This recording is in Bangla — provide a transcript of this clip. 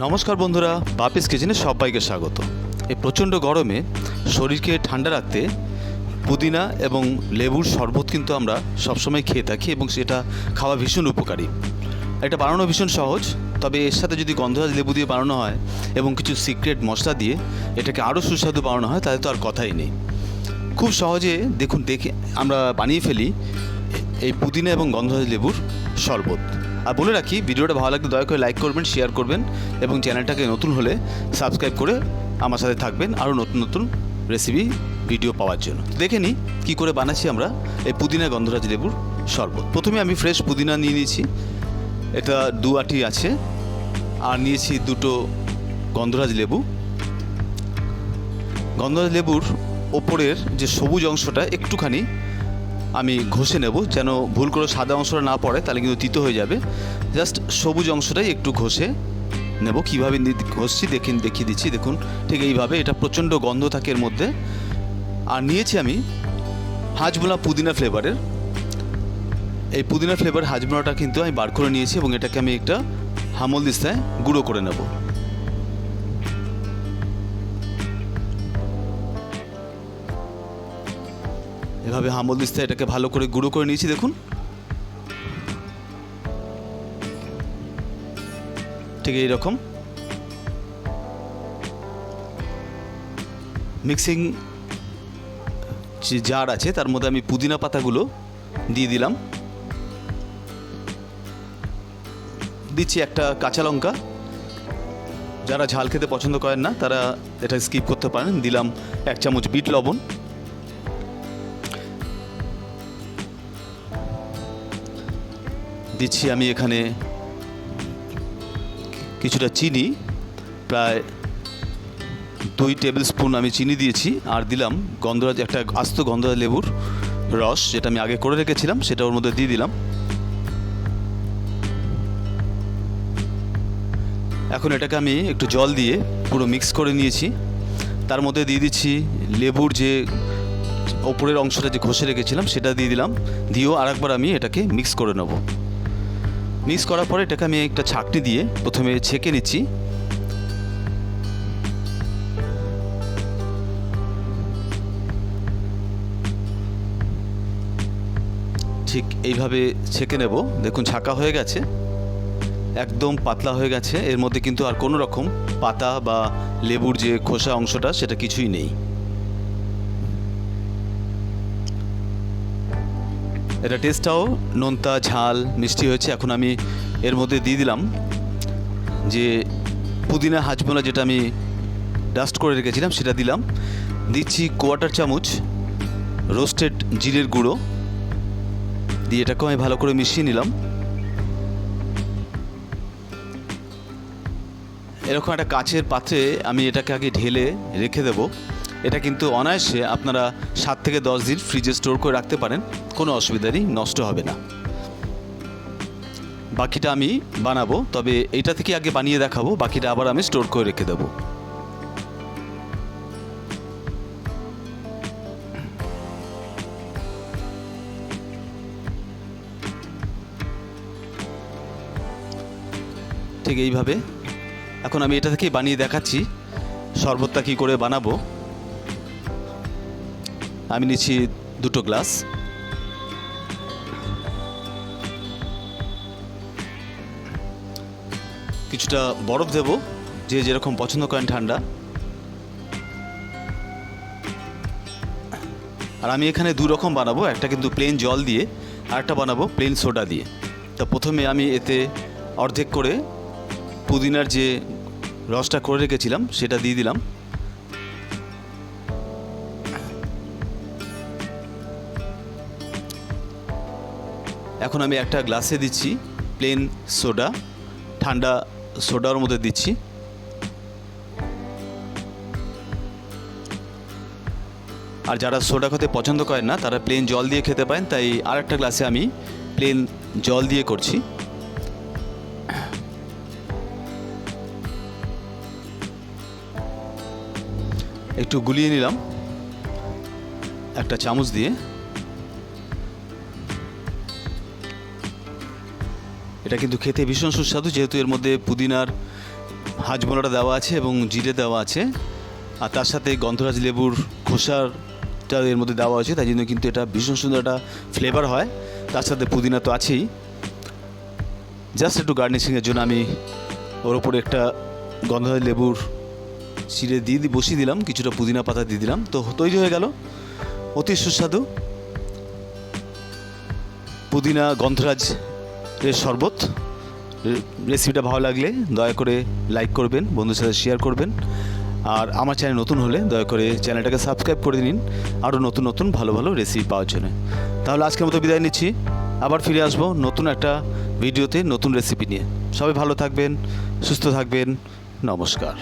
নমস্কার বন্ধুরা, বাপি স্কিচেনে সবাইকে স্বাগত। এই প্রচণ্ড গরমে শরীরকে ঠান্ডা রাখতে পুদিনা এবং লেবুর শরবত কিন্তু আমরা সবসময় খেয়ে থাকি এবং সেটা খাওয়া ভীষণ উপকারী। এটা বানানো ভীষণ সহজ, তবে এর সাথে যদি গন্ধরাজ লেবু দিয়ে বানানো হয় এবং কিছু সিক্রেট মশলা দিয়ে এটাকে আরও সুস্বাদু বানানো হয় তাহলে তো আর কথাই নেই। খুব সহজে দেখে আমরা বানিয়ে ফেলি এই পুদিনা এবং গন্ধরাজ লেবুর শরবত। আর বলে রাখি, ভিডিওটা ভালো লাগলে দয়া করে লাইক করবেন, শেয়ার করবেন এবং চ্যানেলটাকে নতুন হলে সাবস্ক্রাইব করে আমার সাথে থাকবেন আরও নতুন নতুন রেসিপি ভিডিও পাওয়ার জন্য। দেখে নিই কী করে বানাচ্ছি আমরা এই পুদিনা গন্ধরাজ লেবুর শরবত। প্রথমে আমি ফ্রেশ পুদিনা নিয়ে নিয়েছি, এটা 2 আটি আছে, আর নিয়েছি 2টো গন্ধরাজ লেবু। গন্ধরাজ লেবুর ওপরের যে সবুজ অংশটা একটুখানি আমি ঘষে নেব, যেন ভুল করে সাদা অংশটা না পড়ে, তাহলে কিন্তু তিতো হয়ে যাবে। জাস্ট সবুজ অংশটাই একটু ঘষে নেব। কীভাবে ঘষছি দেখিয়ে দিচ্ছি। দেখুন, ঠিক এইভাবে। এটা প্রচণ্ড গন্ধ থাকে এর মধ্যে। আর নিয়েছি আমি হাজমোলা পুদিনা ফ্লেভারের। এই পুদিনা ফ্লেভার হাজমোলাটা কিন্তু আমি বার করে নিয়েছি এবং এটাকে আমি একটা হামলদিস্তায় গুঁড়ো করে নেব। এভাবে হামলদিস্তায় এটাকে ভালো করে গুঁড়ো করে নিয়েছি। দেখুন, ঠিক এইরকম। মিক্সিং যে জার আছে তার মধ্যে আমি পুদিনা পাতাগুলো দিয়ে দিলাম। দিচ্ছি একটা কাঁচা লঙ্কা। যারা ঝাল খেতে পছন্দ করেন না তারা এটা স্কিপ করতে পারেন। দিলাম 1 চামচ বিট লবণ। দিচ্ছি আমি এখানে কিছুটা চিনি, প্রায় 2 টেবিল স্পুন আমি চিনি দিয়েছি। আর দিলাম একটা আস্ত গন্ধরাজ লেবুর রস, যেটা আমি আগে করে রেখেছিলাম, সেটা ওর মধ্যে দিয়ে দিলাম। এখন এটাকে আমি একটু জল দিয়ে পুরো মিক্স করে নিয়েছি। তার মধ্যে দিয়ে দিচ্ছি লেবুর যে ওপরের অংশটা যে ঘষে রেখেছিলাম সেটা দিয়ে দিলাম। দিয়েও আরেকবার আমি এটাকে মিক্স করে নেব। মিক্স করার পরে এটাকে আমি একটা ছাঁকনি দিয়ে প্রথমে ছেঁকে নিচ্ছি। ঠিক এইভাবে ছেঁকে নেব। দেখুন, ছাঁকা হয়ে গেছে, একদম পাতলা হয়ে গেছে। এর মধ্যে কিন্তু আর কোনো রকম পাতা বা লেবুর যে খোসা অংশটা সেটা কিছুই নেই। এটা টেস্টটাও নোনতা ঝাল মিষ্টি হয়েছে। এখন আমি এর মধ্যে দিয়ে দিলাম যে পুদিনা হাজমোলা, যেটা আমি ডাস্ট করে রেখেছিলাম, সেটা দিলাম। দিচ্ছি 1/4 চামচ রোস্টেড জিরের গুঁড়ো দিয়ে এটাকেও আমি ভালো করে মিশিয়ে নিলাম। এরকম একটা কাচের পাত্রে আমি এটাকে আগে ঢেলে রেখে দেব। এটা কিন্তু অনায়াসে আপনারা 7 থেকে 10 দিন ফ্রিজে স্টোর করে রাখতে পারেন, কোনো অসুবিধা নেই, নষ্ট হবে না। বাকিটা আমি বানাবো, তবে এইটা থেকে আগে বানিয়ে দেখাবো, বাকিটা আবার আমি স্টোর করে রেখে দেবো। ঠিক এইভাবে এখন আমি এটা থেকেই বানিয়ে দেখাচ্ছি শরবতটা কী করে বানাবো। আমি নিচ্ছি 2টো গ্লাস। কিছুটা বরফ দেব, যে যেরকম পছন্দ করেন ঠান্ডা। আর আমি এখানে 2 রকম বানাবো, একটা কিন্তু প্লেন জল দিয়ে, আর একটা বানাবো প্লেন সোডা দিয়ে। তা প্রথমে আমি এতে অর্ধেক করে পুদিনার যে রসটা করে রেখেছিলাম সেটা দিয়ে দিলাম। এখন আমি একটা গ্লাসে দিচ্ছি প্লেন সোডা, ঠান্ডা সোডার মধ্যে দিচ্ছি। আর যারা সোডা খেতে পছন্দ করেন না তারা প্লেন জল দিয়ে খেতে পারেন, তাই আর একটা গ্লাসে আমি প্লেন জল দিয়ে করছি। একটু গুলিয়ে নিলাম একটা চামচ দিয়ে। এটা কিন্তু খেতে ভীষণ সুস্বাদু, যেহেতু এর মধ্যে পুদিনার হাজমোলাটা দেওয়া আছে এবং জিরে দেওয়া আছে, আর তার সাথে গন্ধরাজ লেবুর খোসাটা এর মধ্যে দেওয়া আছে, তাই জন্য কিন্তু এটা ভীষণ সুন্দর একটা ফ্লেভার হয়। তার সাথে পুদিনা তো আছেই। জাস্ট একটু গার্নিশিংয়ের জন্য আমি ওর ওপরে একটা গন্ধরাজ লেবুর চিড়ে বসিয়ে দিলাম, কিছুটা পুদিনা পাতা দিয়ে দিলাম, তো তৈরি হয়ে গেল অতি সুস্বাদু পুদিনা গন্ধরাজ এর শরবত। রেসিপিটা ভালো লাগলে দয়া করে লাইক করবেন, বন্ধুদের সাথে শেয়ার করবেন, আর আমার চ্যানেল নতুন হলে দয়া করে চ্যানেলটাকে সাবস্ক্রাইব করে নিন আরও নতুন নতুন ভালো ভালো রেসিপি পাওয়ার জন্য। তাহলে আজকের মতো বিদায় নিচ্ছি, আবার ফিরে আসবো নতুন একটা ভিডিওতে নতুন রেসিপি নিয়ে। সবাই ভালো থাকবেন, সুস্থ থাকবেন, নমস্কার।